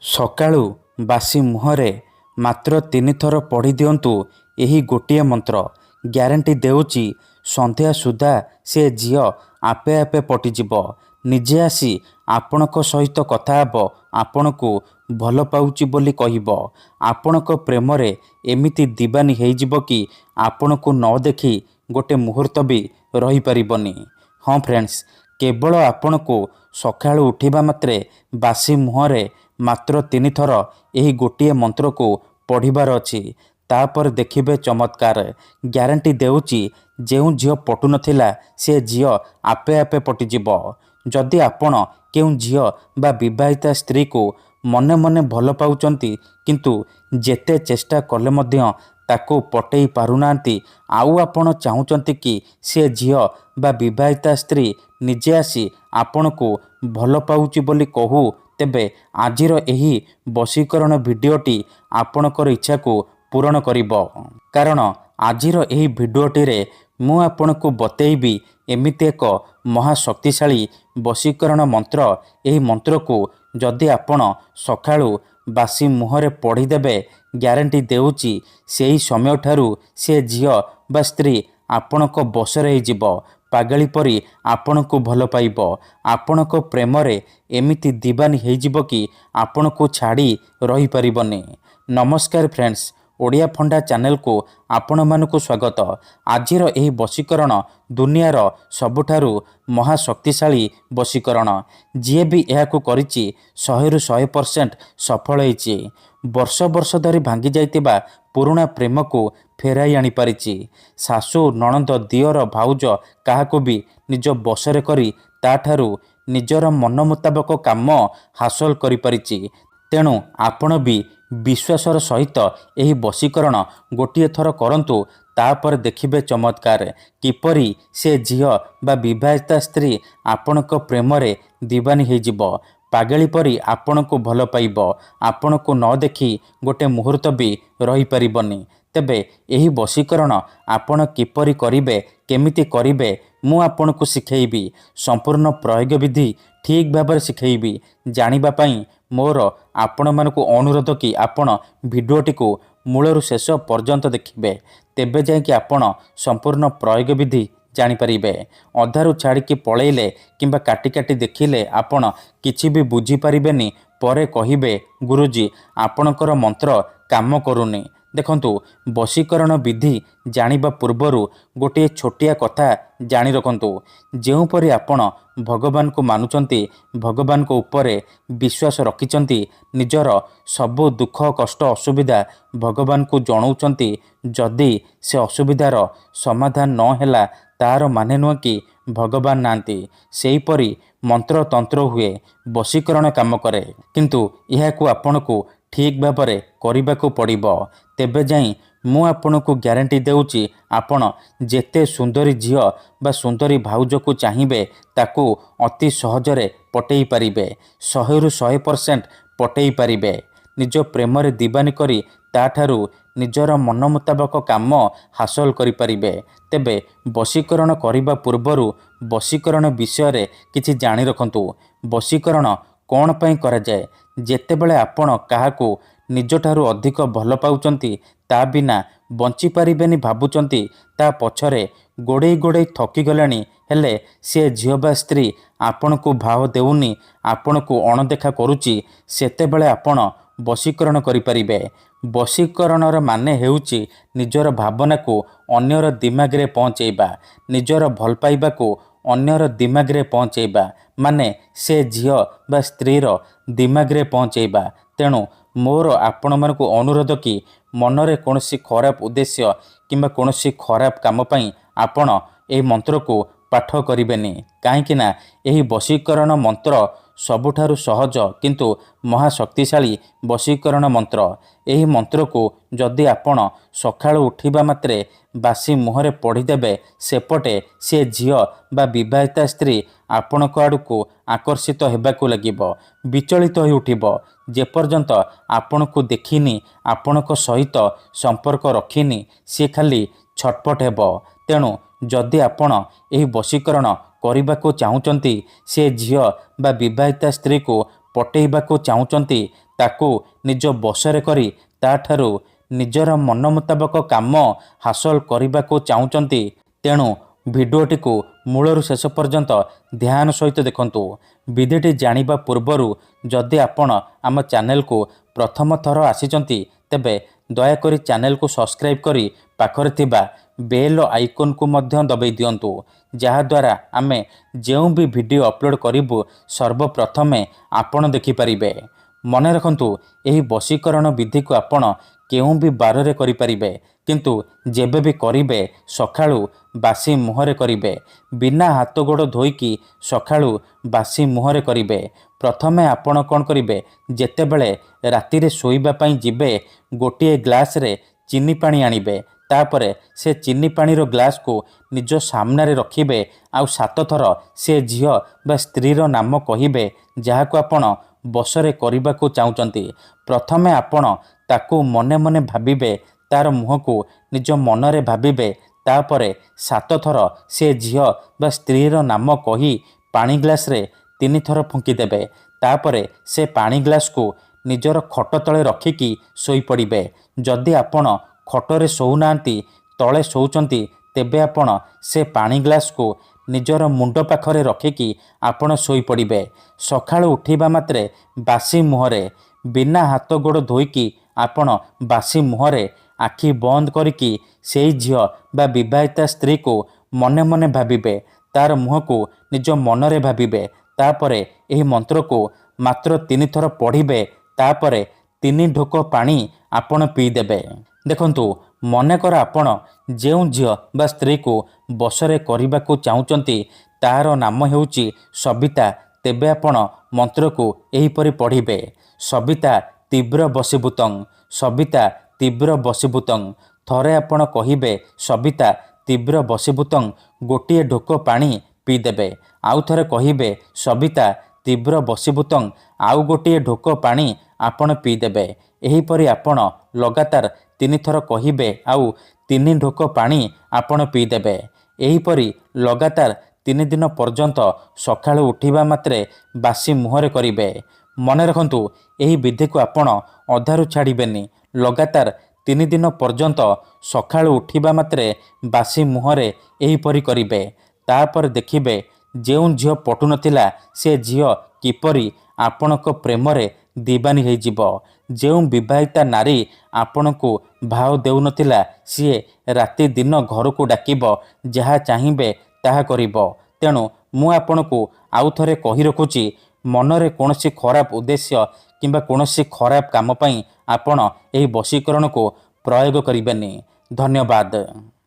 ସକାଳୁ ବାସି ମୁହଁରେ ମାତ୍ର 3 ଥର ପଢ଼ି ଦିଅନ୍ତୁ ଏହି ଗୋଟିଏ ମନ୍ତ୍ର। ଗ୍ୟାରେଣ୍ଟି ଦେଉଛି ସନ୍ଧ୍ୟା ସୁଦ୍ଧା ସେ ଝିଅ ଆପେ ଆପେ ପଟିଯିବ। ନିଜେ ଆସି ଆପଣଙ୍କ ସହିତ କଥା ହେବ, ଆପଣଙ୍କୁ ଭଲ ପାଉଛି ବୋଲି କହିବ। ଆପଣଙ୍କ ପ୍ରେମରେ ଏମିତି ଦିବାନୀ ହେଇଯିବ କି ଆପଣଙ୍କୁ ନ ଦେଖି ଗୋଟେ ମୁହୂର୍ତ୍ତ ବି ରହିପାରିବନି। ହଁ ଫ୍ରେଣ୍ଡସ୍, କେବଳ ଆପଣଙ୍କୁ ସକାଳୁ ଉଠିବା ମାତ୍ରେ ବାସି ମୁହଁରେ ମାତ୍ର 3 ଥର ଏହି ଗୋଟିଏ ମନ୍ତ୍ରକୁ ପଢ଼ିବାର ଅଛି। ତାପରେ ଦେଖିବେ ଚମତ୍କାର। ଗ୍ୟାରେଣ୍ଟି ଦେଉଛି ଯେଉଁ ଝିଅ ପଟୁନଥିଲା ସେ ଝିଅ ଆପେ ଆପେ ପଟିଯିବ। ଯଦି ଆପଣ କେଉଁ ଝିଅ ବା ବିବାହିତା ସ୍ତ୍ରୀକୁ ମନେ ମନେ ଭଲ ପାଉଛନ୍ତି କିନ୍ତୁ ଯେତେ ଚେଷ୍ଟା କଲେ ମଧ୍ୟ ତାକୁ ପଟେଇ ପାରୁନାହାନ୍ତି, ଆଉ ଆପଣ ଚାହୁଁଛନ୍ତି କି ସେ ଝିଅ ବା ବିବାହିତା ସ୍ତ୍ରୀ ନିଜେ ଆସି ଆପଣଙ୍କୁ ଭଲ ପାଉଛି ବୋଲି କହୁ, ତେବେ ଆଜିର ଏହି ବଶୀକରଣ ଭିଡ଼ିଓଟି ଆପଣଙ୍କର ଇଚ୍ଛାକୁ ପୂରଣ କରିବ। କାରଣ ଆଜିର ଏହି ଭିଡ଼ିଓଟିରେ ମୁଁ ଆପଣଙ୍କୁ ବତେଇବି ଏମିତି ଏକ ମହାଶକ୍ତିଶାଳୀ ବଶୀକରଣ ମନ୍ତ୍ର। ଏହି ମନ୍ତ୍ରକୁ ଯଦି ଆପଣ ସକାଳୁ ବାସି ମୁହଁରେ ପଢ଼ିଦେବେ, ଗ୍ୟାରେଣ୍ଟି ଦେଉଛି ସେହି ସମୟଠାରୁ ସେ ଝିଅ ବା ସ୍ତ୍ରୀ ଆପଣଙ୍କ ବଶରେ ହେଇଯିବ। ପାଗଳି ପରି ଆପଣଙ୍କୁ ଭଲ ପାଇବ। ଆପଣଙ୍କ ପ୍ରେମରେ ଏମିତି ଦିବାନୀ ହେଇଯିବ କି ଆପଣଙ୍କୁ ଛାଡ଼ି ରହିପାରିବନି। ନମସ୍କାର ଫ୍ରେଣ୍ଡସ୍, ଓଡ଼ିଆ ଫଣ୍ଡା ଚ୍ୟାନେଲକୁ ଆପଣମାନଙ୍କୁ ସ୍ୱାଗତ। ଆଜିର ଏହି ବଶୀକରଣ ଦୁନିଆର ସବୁଠାରୁ ମହାଶକ୍ତିଶାଳୀ ବଶୀକରଣ। ଯିଏ ବି ଏହାକୁ କରିଛି 100ରୁ 100% ସଫଳ ହେଇଛି। ବର୍ଷ ବର୍ଷ ଧରି ଭାଙ୍ଗି ଯାଇଥିବା ପୁରୁଣା ପ୍ରେମକୁ ଫେରାଇ ଆଣିପାରିଛି। ଶାଶୁ, ନଣନ୍ଦ, ଦିଅର, ଭାଉଜ କାହାକୁ ବି ନିଜ ବଶରେ କରି ତାଠାରୁ ନିଜର ମନ ମୁତାବକ କାମ ହାସଲ କରିପାରିଛି। ତେଣୁ ଆପଣ ବି ବିଶ୍ୱାସର ସହିତ ଏହି ବଶୀକରଣ ଗୋଟିଏ ଥର କରନ୍ତୁ। ତାପରେ ଦେଖିବେ ଚମତ୍କାର। କିପରି ସେ ଝିଅ ବା ବିବାହିତା ସ୍ତ୍ରୀ ଆପଣଙ୍କ ପ୍ରେମରେ ଦିବାନୀ ହେଇଯିବ। ପାଗଳି ପରି ଆପଣଙ୍କୁ ଭଲ ପାଇବ। ଆପଣଙ୍କୁ ନ ଦେଖି ଗୋଟେ ମୁହୂର୍ତ୍ତ ବି ରହିପାରିବନି। ତେବେ ଏହି ବଶୀକରଣ ଆପଣ କିପରି କରିବେ, କେମିତି କରିବେ, ମୁଁ ଆପଣଙ୍କୁ ଶିଖେଇବି। ସମ୍ପୂର୍ଣ୍ଣ ପ୍ରୟୋଗ ବିଧି ଠିକ୍ ଭାବରେ ଶିଖେଇବି। ଜାଣିବା ପାଇଁ ମୋର ଆପଣମାନଙ୍କୁ ଅନୁରୋଧ କି ଆପଣ ଭିଡ଼ିଓଟିକୁ ମୂଳରୁ ଶେଷ ପର୍ଯ୍ୟନ୍ତ ଦେଖିବେ। ତେବେ ଯାଇକି ଆପଣ ସମ୍ପୂର୍ଣ୍ଣ ପ୍ରୟୋଗ ବିଧି ଜାଣିପାରିବେ। ଅଧାରୁ ଛାଡ଼ିକି ପଳେଇଲେ କିମ୍ବା କାଟି କାଟି ଦେଖିଲେ ଆପଣ କିଛି ବି ବୁଝିପାରିବେନି। ପରେ କହିବେ, ଗୁରୁଜୀ ଆପଣଙ୍କର ମନ୍ତ୍ର କାମ କରୁନି। ଦେଖନ୍ତୁ, ବଶୀକରଣ ବିଧି ଜାଣିବା ପୂର୍ବରୁ ଗୋଟିଏ ଛୋଟିଆ କଥା ଜାଣି ରଖନ୍ତୁ। ଯେଉଁପରି ଆପଣ ଭଗବାନଙ୍କୁ ମାନୁଛନ୍ତି, ଭଗବାନଙ୍କ ଉପରେ ବିଶ୍ୱାସ ରଖିଛନ୍ତି, ନିଜର ସବୁ ଦୁଃଖ କଷ୍ଟ ଅସୁବିଧା ଭଗବାନଙ୍କୁ ଜଣାଉଛନ୍ତି, ଯଦି ସେ ଅସୁବିଧାର ସମାଧାନ ନ ହେଲା ତାର ମାନେ ନୁହେଁ କି ଭଗବାନ ନାହାନ୍ତି। ସେହିପରି ମନ୍ତ୍ରତନ୍ତ୍ର ହୁଏ, ବଶୀକରଣ କାମ କରେ, କିନ୍ତୁ ଏହାକୁ ଆପଣଙ୍କୁ ଠିକ୍ ଭାବରେ କରିବାକୁ ପଡ଼ିବ। ତେବେ ଯାଇ ମୁଁ ଆପଣଙ୍କୁ ଗ୍ୟାରେଣ୍ଟି ଦେଉଛି ଆପଣ ଯେତେ ସୁନ୍ଦରୀ ଝିଅ ବା ସୁନ୍ଦରୀ ଭାଉଜକୁ ଚାହିଁବେ ତାକୁ ଅତି ସହଜରେ ପଟେଇ ପାରିବେ। 100ରୁ 100% ପଟେଇ ପାରିବେ। ନିଜ ପ୍ରେମରେ ଦିବାନୀ କରି ତାଠାରୁ ନିଜର ମନ ମୁତାବକ କାମ ହାସଲ କରିପାରିବେ। ତେବେ ବଶୀକରଣ କରିବା ପୂର୍ବରୁ ବଶୀକରଣ ବିଷୟରେ କିଛି ଜାଣି ରଖନ୍ତୁ। ବଶୀକରଣ କ'ଣ ପାଇଁ କରାଯାଏ? ଯେତେବେଳେ ଆପଣ କାହାକୁ ନିଜଠାରୁ ଅଧିକ ଭଲ ପାଉଛନ୍ତି, ତା ବିନା ବଞ୍ଚିପାରିବେନି ଭାବୁଛନ୍ତି, ତା ପଛରେ ଗୋଡ଼େଇ ଗୋଡ଼େଇ ଥକିଗଲେଣି, ହେଲେ ସେ ଝିଅ ବା ସ୍ତ୍ରୀ ଆପଣଙ୍କୁ ଭାව ଦେଉନି, ଆପଣଙ୍କୁ ଅଣଦେଖା କରୁଛି, ସେତେବେଳେ ଆପଣ ବଶୀକରଣ କରିପାରିବେ। ବଶୀକରଣର ମାନେ ହେଉଛି ନିଜର ଭାବନାକୁ ଅନ୍ୟର ଦିମାଗରେ ପହଞ୍ଚେଇବା, ନିଜର ଭଲ ପାଇବାକୁ ଅନ୍ୟର ଦିମାଗରେ ପହଞ୍ଚେଇବା, ମାନେ ସେ ଝିଅ ବା ସ୍ତ୍ରୀର ଦିମାଗରେ ପହଞ୍ଚେଇବା। ତେଣୁ ମୋର ଆପଣମାନଙ୍କୁ ଅନୁରୋଧ କି ମନରେ କୌଣସି ଖରାପ ଉଦ୍ଦେଶ୍ୟ କିମ୍ବା କୌଣସି ଖରାପ କାମ ପାଇଁ ଆପଣ ଏହି ମନ୍ତ୍ରକୁ ପାଠ କରିବେନି। କାହିଁକି ନା ଏହି ବଶୀକରଣ ମନ୍ତ୍ର ସବୁଠାରୁ ସହଜ କିନ୍ତୁ ମହାଶକ୍ତିଶାଳୀ ବଶୀକରଣ ମନ୍ତ୍ର। ଏହି ମନ୍ତ୍ରକୁ ଯଦି ଆପଣ ସକାଳୁ ଉଠିବା ମାତ୍ରେ ବାସି ମୁହଁରେ ପଢ଼ିଦେବେ, ସେପଟେ ସେ ଝିଅ ବା ବିବାହିତା ସ୍ତ୍ରୀ ଆପଣଙ୍କ ଆଡ଼କୁ ଆକର୍ଷିତ ହେବାକୁ ଲାଗିବ, ବିଚଳିତ ହୋଇ ଉଠିବ। ଯେପର୍ଯ୍ୟନ୍ତ ଆପଣଙ୍କୁ ଦେଖିନି, ଆପଣଙ୍କ ସହିତ ସମ୍ପର୍କ ରଖିନି, ସିଏ ଖାଲି ଛଟପଟ ହେବ। ତେଣୁ ଯଦି ଆପଣ ଏହି ବଶୀକରଣ କରିବାକୁ ଚାହୁଁଛନ୍ତି, ସେ ଝିଅ ବା ବିବାହିତା ସ୍ତ୍ରୀକୁ ପଟେଇବାକୁ ଚାହୁଁଛନ୍ତି ତାକୁ ନିଜ ବଶରେ କରି ତାଠାରୁ ନିଜର ମନ ମୁତାବକ କାମ ହାସଲ କରିବାକୁ ଚାହୁଁଛନ୍ତି, ତେଣୁ ଭିଡ଼ିଓଟିକୁ ମୂଳରୁ ଶେଷ ପର୍ଯ୍ୟନ୍ତ ଧ୍ୟାନ ସହିତ ଦେଖନ୍ତୁ। ବିଧିଟି ଜାଣିବା ପୂର୍ବରୁ ଯଦି ଆପଣ ଆମ ଚ୍ୟାନେଲକୁ ପ୍ରଥମ ଥର ଆସିଛନ୍ତି ତେବେ ଦୟାକରି ଚ୍ୟାନେଲକୁ ସବସ୍କ୍ରାଇବ୍ କରି ପାଖରେ ଥିବା ବେଲ୍ ଆଇକନ୍କୁ ମଧ୍ୟ ଦବାଇ ଦିଅନ୍ତୁ, ଯାହାଦ୍ୱାରା ଆମେ ଯେଉଁ ବି ଭିଡ଼ିଓ ଅପଲୋଡ଼ କରିବୁ ସର୍ବପ୍ରଥମେ ଆପଣ ଦେଖିପାରିବେ। ମନେ ରଖନ୍ତୁ, ଏହି ବଶୀକରଣ ବିଧିକୁ ଆପଣ କେଉଁ ବି ବାରରେ କରିପାରିବେ, କିନ୍ତୁ ଯେବେ ବି କରିବେ ସକାଳୁ ବାସି ମୁହଁରେ କରିବେ। ବିନା ହାତ ଗୋଡ଼ ଧୋଇକି ସକାଳୁ ବାସି ମୁହଁରେ କରିବେ। ପ୍ରଥମେ ଆପଣ କ'ଣ କରିବେ, ଯେତେବେଳେ ରାତିରେ ଶୋଇବା ପାଇଁ ଯିବେ ଗୋଟିଏ ଗ୍ଲାସରେ ଚିନି ପାଣି ଆଣିବେ। ତାପରେ ସେ ଚିନି ପାଣିର ଗ୍ଲାସକୁ ନିଜ ସାମ୍ନାରେ ରଖିବେ ଆଉ 7 ଥର ସେ ଝିଅ ବା ସ୍ତ୍ରୀର ନାମ କହିବେ ଯାହାକୁ ଆପଣ ବଶରେ କରିବାକୁ ଚାହୁଁଛନ୍ତି। ପ୍ରଥମେ ଆପଣ ତାକୁ ମନେ ମନେ ଭାବିବେ, ତାର ମୁହଁକୁ ନିଜ ମନରେ ଭାବିବେ। ତାପରେ 7 ଥର ସେ ଝିଅ ବା ସ୍ତ୍ରୀର ନାମ କହି ପାଣି ଗ୍ଲାସରେ 3 ଥର ଫୁଙ୍କିଦେବେ। ତାପରେ ସେ ପାଣି ଗ୍ଲାସକୁ ନିଜର ଖଟ ତଳେ ରଖିକି ଶୋଇପଡ଼ିବେ। ଯଦି ଆପଣ ଖଟରେ ଶୋଉନାହାନ୍ତି, ତଳେ ଶୋଉଛନ୍ତି, ତେବେ ଆପଣ ସେ ପାଣି ଗ୍ଲାସକୁ ନିଜର ମୁଣ୍ଡ ପାଖରେ ରଖିକି ଆପଣ ଶୋଇପଡ଼ିବେ। ସକାଳୁ ଉଠିବା ମାତ୍ରେ ବାସି ମୁହଁରେ, ବିନା ହାତ ଗୋଡ଼ ଧୋଇକି ଆପଣ ବାସି ମୁହଁରେ ଆଖି ବନ୍ଦ କରିକି ସେଇ ଝିଅ ବା ବିବାହିତା ସ୍ତ୍ରୀକୁ ମନେ ମନେ ଭାବିବେ, ତାର ମୁହଁକୁ ନିଜ ମନରେ ଭାବିବେ। ତାପରେ ଏହି ମନ୍ତ୍ରକୁ ମାତ୍ର 3 ଥର ପଢ଼ିବେ। ତାପରେ 3 ଢୋକ ପାଣି ଆପଣ ପିଇଦେବେ। ଦେଖନ୍ତୁ, ମନେକର ଆପଣ ଯେଉଁ ଝିଅ ବା ସ୍ତ୍ରୀକୁ ବଶରେ କରିବାକୁ ଚାହୁଁଛନ୍ତି ତାହାର ନାମ ହେଉଛି ସବିତା, ତେବେ ଆପଣ ମନ୍ତ୍ରକୁ ଏହିପରି ପଢ଼ିବେ, ସବିତା ତୀବ୍ର ବଶୀଭୂତଂ, ସବିତା ତୀବ୍ର ବଶୀଭୂତଂ। ଥରେ ଆପଣ କହିବେ ସବିତା ତୀବ୍ର ବଶୀଭୂତଂ, ଗୋଟିଏ ଢୋକ ପାଣି ପିଇଦେବେ। ଆଉ ଥରେ କହିବେ ସବିତା ତୀବ୍ର ବଶୀଭୂତଂ, ଆଉ ଗୋଟିଏ ଢୋକ ପାଣି ଆପଣ ପିଇଦେବେ। ଏହିପରି ଆପଣ ଲଗାତାର 3 ଥର କହିବେ ଆଉ 3 ଢୋକ ପାଣି ଆପଣ ପିଇଦେବେ। ଏହିପରି ଲଗାତାର 3 ଦିନ ପର୍ଯ୍ୟନ୍ତ ସକାଳୁ ଉଠିବା ମାତ୍ରେ ବାସି ମୁହଁରେ କରିବେ। ମନେ ରଖନ୍ତୁ, ଏହି ବିଧିକୁ ଆପଣ ଅଧାରୁ ଛାଡ଼ିବେନି। ଲଗାତାର 3 ଦିନ ପର୍ଯ୍ୟନ୍ତ ସକାଳୁ ଉଠିବା ମାତ୍ରେ ବାସି ମୁହଁରେ ଏହିପରି କରିବେ। ତାପରେ ଦେଖିବେ ଯେଉଁ ଝିଅ ପଟୁନଥିଲା ସେ ଝିଅ କିପରି ଆପଣଙ୍କ ପ୍ରେମରେ ଦିବାନୀ ହେଇଯିବ। ଯେଉଁ ବିବାହିତା ନାରୀ ଆପଣଙ୍କୁ ଭାव ଦେଉନଥିଲା ସିଏ ରାତି ଦିନ ଘରକୁ ଡାକିବ, ଯାହା ଚାହିଁବେ ତାହା କରିବ। ତେଣୁ ମୁଁ ଆପଣଙ୍କୁ ଆଉ ଥରେ କହି ରଖୁଛି, ମନରେ କୌଣସି ଖରାପ ଉଦ୍ଦେଶ୍ୟ କିମ୍ବା କୌଣସି ଖରାପ କାମ ପାଇଁ ଆପଣ ଏହି ବଶୀକରଣକୁ ପ୍ରୟୋଗ କରିବେନି। ଧନ୍ୟବାଦ।